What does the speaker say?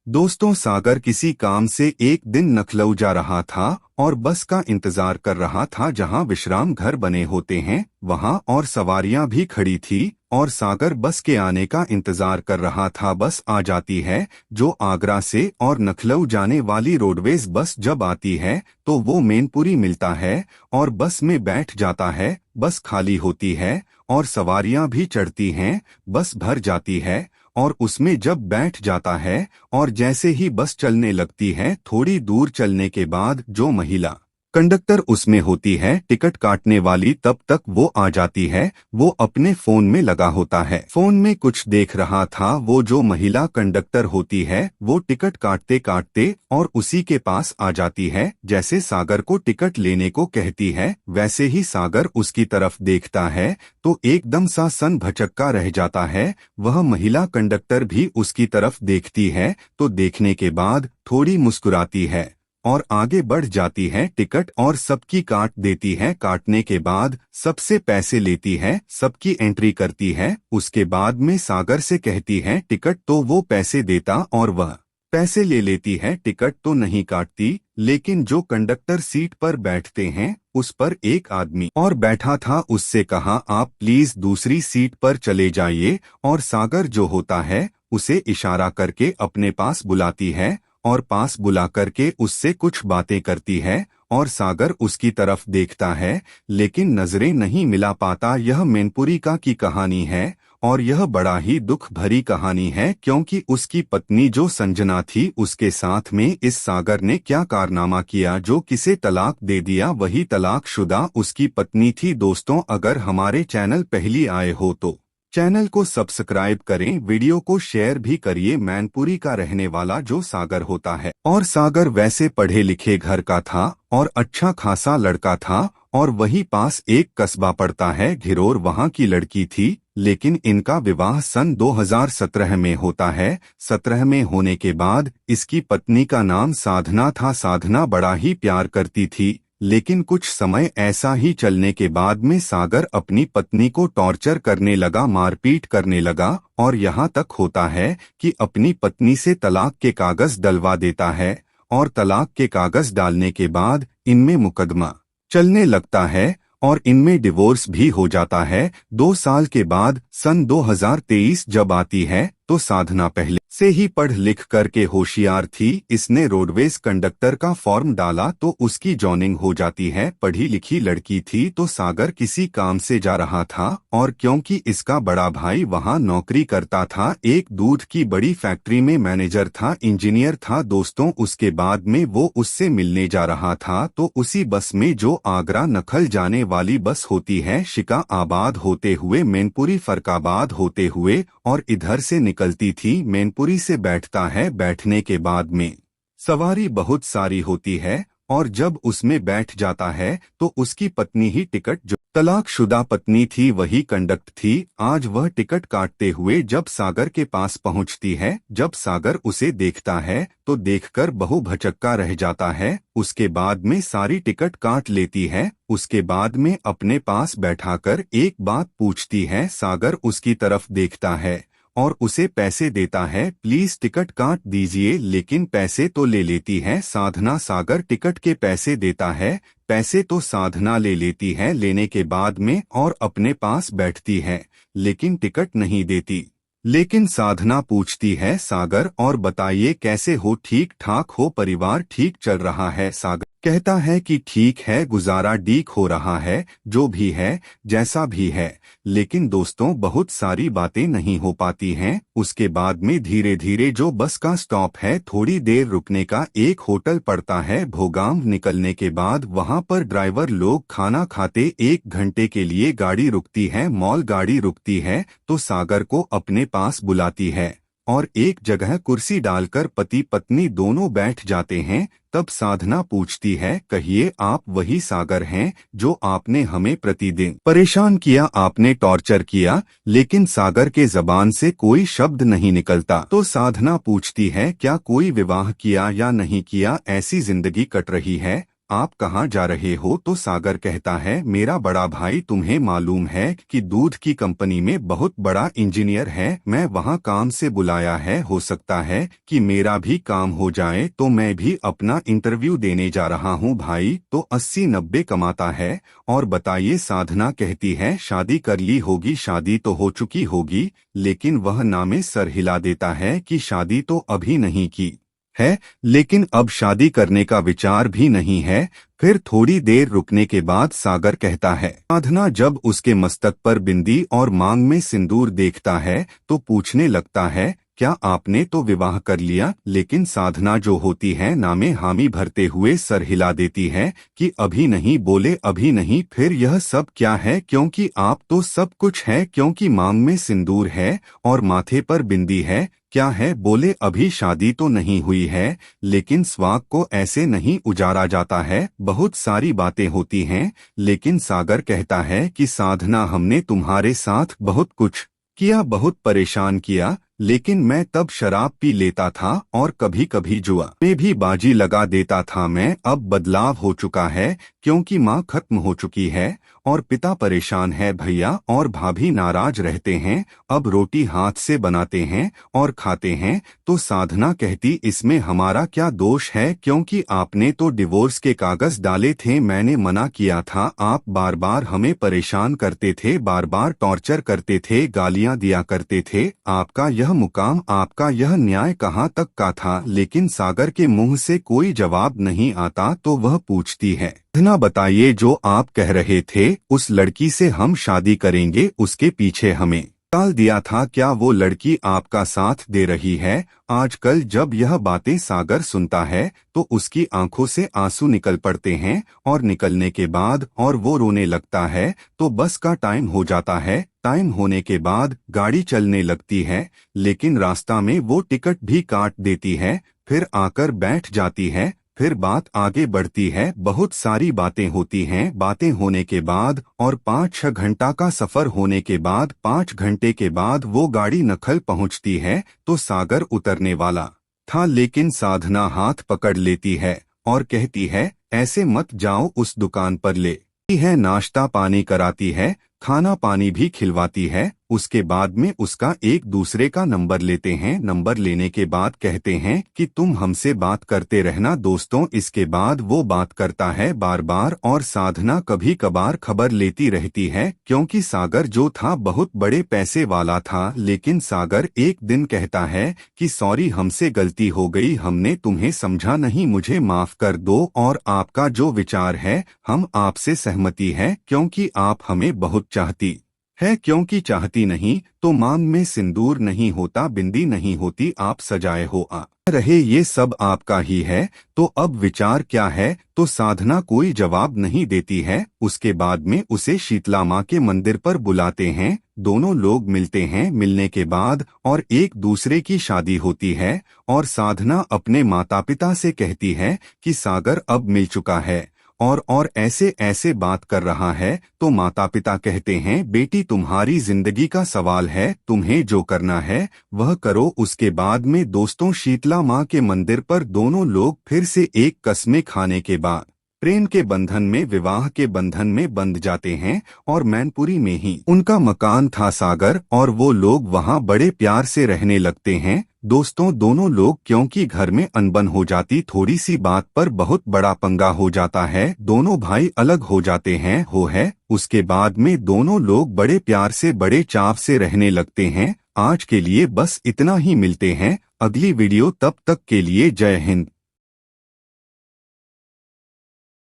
दोस्तों, सागर किसी काम से एक दिन लखनऊ जा रहा था और बस का इंतजार कर रहा था जहां विश्राम घर बने होते हैं वहां, और सवारियां भी खड़ी थी और सागर बस के आने का इंतजार कर रहा था। बस आ जाती है जो आगरा से और लखनऊ जाने वाली रोडवेज बस जब आती है तो वो मैनपुरी मिलता है और बस में बैठ जाता है। बस खाली होती है और सवारियां भी चढ़ती हैं। बस भर जाती है और उसमें जब बैठ जाता है और जैसे ही बस चलने लगती है, थोड़ी दूर चलने के बाद जो महिला कंडक्टर उसमें होती है टिकट काटने वाली, तब तक वो आ जाती है। वो अपने फोन में लगा होता है, फोन में कुछ देख रहा था। वो जो महिला कंडक्टर होती है वो टिकट काटते काटते और उसी के पास आ जाती है। जैसे सागर को टिकट लेने को कहती है, वैसे ही सागर उसकी तरफ देखता है तो एकदम सा सन भचक्का रह जाता है। वह महिला कंडक्टर भी उसकी तरफ देखती है तो देखने के बाद थोड़ी मुस्कुराती है और आगे बढ़ जाती है। टिकट और सबकी काट देती है। काटने के बाद सबसे पैसे लेती है, सबकी एंट्री करती है। उसके बाद में सागर से कहती है टिकट, तो वो पैसे देता और वह पैसे ले लेती है। टिकट तो नहीं काटती, लेकिन जो कंडक्टर सीट पर बैठते हैं उस पर एक आदमी और बैठा था। उससे कहा, आप प्लीज दूसरी सीट पर चले जाइए। और सागर जो होता है उसे इशारा करके अपने पास बुलाती है और पास बुला करके उससे कुछ बातें करती है और सागर उसकी तरफ देखता है लेकिन नजरें नहीं मिला पाता। यह मैनपुरी का की कहानी है और यह बड़ा ही दुख भरी कहानी है, क्योंकि उसकी पत्नी जो संजना थी उसके साथ में इस सागर ने क्या कारनामा किया जो किसे तलाक दे दिया। वही तलाकशुदा उसकी पत्नी थी। दोस्तों, अगर हमारे चैनल पहली आए हो तो चैनल को सब्सक्राइब करें, वीडियो को शेयर भी करिए। मैनपुरी का रहने वाला जो सागर होता है, और सागर वैसे पढ़े लिखे घर का था और अच्छा खासा लड़का था और वहीं पास एक कस्बा पड़ता है घिरोर, वहां की लड़की थी। लेकिन इनका विवाह सन 2017 में होता है। 17 में होने के बाद इसकी पत्नी का नाम साधना था। साधना बड़ा ही प्यार करती थी, लेकिन कुछ समय ऐसा ही चलने के बाद में सागर अपनी पत्नी को टॉर्चर करने लगा, मारपीट करने लगा और यहाँ तक होता है कि अपनी पत्नी से तलाक के कागज डलवा देता है। और तलाक के कागज डालने के बाद इनमें मुकदमा चलने लगता है और इनमें डिवोर्स भी हो जाता है। 2 साल के बाद सन 2023 जब आती है तो साधना पहले से ही पढ़ लिख करके होशियार थी। इसने रोडवेज कंडक्टर का फॉर्म डाला तो उसकी जॉइनिंग हो जाती है। पढ़ी लिखी लड़की थी तो सागर किसी काम से जा रहा था और क्योंकि इसका बड़ा भाई वहां नौकरी करता था, एक दूध की बड़ी फैक्ट्री में मैनेजर था, इंजीनियर था। दोस्तों, उसके बाद में वो उससे मिलने जा रहा था तो उसी बस में जो आगरा नखल जाने वाली बस होती है, शिका आबाद होते हुए मैनपुरी फरकाबाद होते हुए और इधर से निकलती थी। मैनपुरी से बैठता है। बैठने के बाद में सवारी बहुत सारी होती है और जब उसमें बैठ जाता है तो उसकी पत्नी ही टिकट, जो तलाकशुदा पत्नी थी, वही कंडक्टर थी। आज वह टिकट काटते हुए जब सागर के पास पहुंचती है, जब सागर उसे देखता है तो देखकर बहु भचक्का रह जाता है। उसके बाद में सारी टिकट काट लेती है। उसके बाद में अपने पास बैठाकर एक बात पूछती है। सागर उसकी तरफ देखता है और उसे पैसे देता है, प्लीज टिकट काट दीजिए, लेकिन पैसे तो ले लेती है साधना। सागर टिकट के पैसे देता है, पैसे तो साधना ले लेती है लेने के बाद में और अपने पास बैठती है, लेकिन टिकट नहीं देती। लेकिन साधना पूछती है, सागर और बताइए कैसे हो, ठीक ठाक हो, परिवार ठीक चल रहा है? सागर कहता है कि ठीक है, गुजारा ठीक हो रहा है, जो भी है जैसा भी है। लेकिन दोस्तों, बहुत सारी बातें नहीं हो पाती हैं। उसके बाद में धीरे धीरे जो बस का स्टॉप है, थोड़ी देर रुकने का एक होटल पड़ता है। भोगाम निकलने के बाद वहां पर ड्राइवर लोग खाना खाते 1 घंटे के लिए गाड़ी रुकती है, मॉल गाड़ी रुकती है तो सागर को अपने पास बुलाती है और एक जगह कुर्सी डालकर पति पत्नी दोनों बैठ जाते हैं। तब साधना पूछती है, कहिए आप वही सागर हैं जो आपने हमें प्रतिदिन परेशान किया, आपने टॉर्चर किया? लेकिन सागर के जबान से कोई शब्द नहीं निकलता। तो साधना पूछती है, क्या कोई विवाह किया या नहीं किया? ऐसी जिंदगी कट रही है आप कहाँ जा रहे हो? तो सागर कहता है, मेरा बड़ा भाई, तुम्हें मालूम है कि दूध की कंपनी में बहुत बड़ा इंजीनियर है, मैं वहाँ काम से बुलाया है, हो सकता है कि मेरा भी काम हो जाए, तो मैं भी अपना इंटरव्यू देने जा रहा हूँ भाई। तो 80-90 कमाता है। और बताइए, साधना कहती है, शादी कर ली होगी? शादी तो हो चुकी होगी, लेकिन वह नामे सर हिला देता है कि शादी तो अभी नहीं की है, लेकिन अब शादी करने का विचार भी नहीं है। फिर थोड़ी देर रुकने के बाद सागर कहता है, साधना जब उसके मस्तक पर बिंदी और मांग में सिंदूर देखता है तो पूछने लगता है, क्या आपने तो विवाह कर लिया? लेकिन साधना जो होती है नामे हामी भरते हुए सर हिला देती है कि अभी नहीं, बोले अभी नहीं। फिर यह सब क्या है? क्योंकि आप तो सब कुछ है, क्योंकि मांग में सिंदूर है और माथे पर बिंदी है। क्या है? बोले अभी शादी तो नहीं हुई है। लेकिन स्वाग को ऐसे नहीं उजाड़ा जाता है, बहुत सारी बातें होती हैं। लेकिन सागर कहता है कि साधना, हमने तुम्हारे साथ बहुत कुछ किया, बहुत परेशान किया, लेकिन मैं तब शराब पी लेता था और कभी कभी जुआ में भी बाजी लगा देता था। मैं अब बदलाव हो चुका है, क्योंकि माँ खत्म हो चुकी है और पिता परेशान है, भैया और भाभी नाराज रहते हैं, अब रोटी हाथ से बनाते हैं और खाते हैं। तो साधना कहती, इसमें हमारा क्या दोष है? क्योंकि आपने तो डिवोर्स के कागज डाले थे, मैंने मना किया था, आप बार बार हमें परेशान करते थे, बार बार टॉर्चर करते थे, गालियां दिया करते थे। आपका यह मुकाम, आपका यह न्याय कहाँ तक का था? लेकिन सागर के मुंह से कोई जवाब नहीं आता। तो वह पूछती है, साधना बताइए, जो आप कह रहे थे उस लड़की से हम शादी करेंगे, उसके पीछे हमें टाल दिया था, क्या वो लड़की आपका साथ दे रही है? आजकल जब यह बातें सागर सुनता है तो उसकी आंखों से आंसू निकल पड़ते हैं और निकलने के बाद और वो रोने लगता है। तो बस का टाइम हो जाता है। टाइम होने के बाद गाड़ी चलने लगती है, लेकिन रास्ता में वो टिकट भी काट देती है, फिर आकर बैठ जाती है। फिर बात आगे बढ़ती है, बहुत सारी बातें होती हैं। बातें होने के बाद और 5-6 घंटा का सफर होने के बाद, 5 घंटे के बाद वो गाड़ी नखल पहुंचती है। तो सागर उतरने वाला था, लेकिन साधना हाथ पकड़ लेती है और कहती है, ऐसे मत जाओ, उस दुकान पर ले है, नाश्ता पानी कराती है, खाना पानी भी खिलवाती है। उसके बाद में उसका एक दूसरे का नंबर लेते हैं। नंबर लेने के बाद कहते हैं कि तुम हमसे बात करते रहना दोस्तों। इसके बाद वो बात करता है बार बार और साधना कभी कभार खबर लेती रहती है, क्योंकि सागर जो था बहुत बड़े पैसे वाला था। लेकिन सागर एक दिन कहता है कि सॉरी, हमसे गलती हो गई, हमने तुम्हें समझा नहीं, मुझे माफ कर दो। और आपका जो विचार है हम आपसे सहमति है, क्योंकि आप हमें बहुत चाहती है, क्योंकि चाहती नहीं तो मांग में सिंदूर नहीं होता, बिंदी नहीं होती, आप सजाए हो आ रहे, ये सब आपका ही है। तो अब विचार क्या है? तो साधना कोई जवाब नहीं देती है। उसके बाद में उसे शीतला माँ के मंदिर पर बुलाते हैं, दोनों लोग मिलते हैं। मिलने के बाद और एक दूसरे की शादी होती है और साधना अपने माता पिता से कहती है कि सागर अब मिल चुका है और ऐसे ऐसे बात कर रहा है। तो माता पिता कहते हैं, बेटी तुम्हारी जिंदगी का सवाल है, तुम्हें जो करना है वह करो। उसके बाद में दोस्तों शीतला माँ के मंदिर पर दोनों लोग फिर से एक कसमें खाने के बाद प्रेम के बंधन में, विवाह के बंधन में बंध जाते हैं। और मैनपुरी में ही उनका मकान था सागर, और वो लोग वहाँ बड़े प्यार से रहने लगते हैं दोस्तों दोनों लोग। क्योंकि घर में अनबन हो जाती, थोड़ी सी बात पर बहुत बड़ा पंगा हो जाता है, दोनों भाई अलग हो जाते हैं। उसके बाद में दोनों लोग बड़े प्यार से, बड़े चाव से रहने लगते हैं। आज के लिए बस इतना ही, मिलते हैं अगली वीडियो, तब तक के लिए जय हिंद।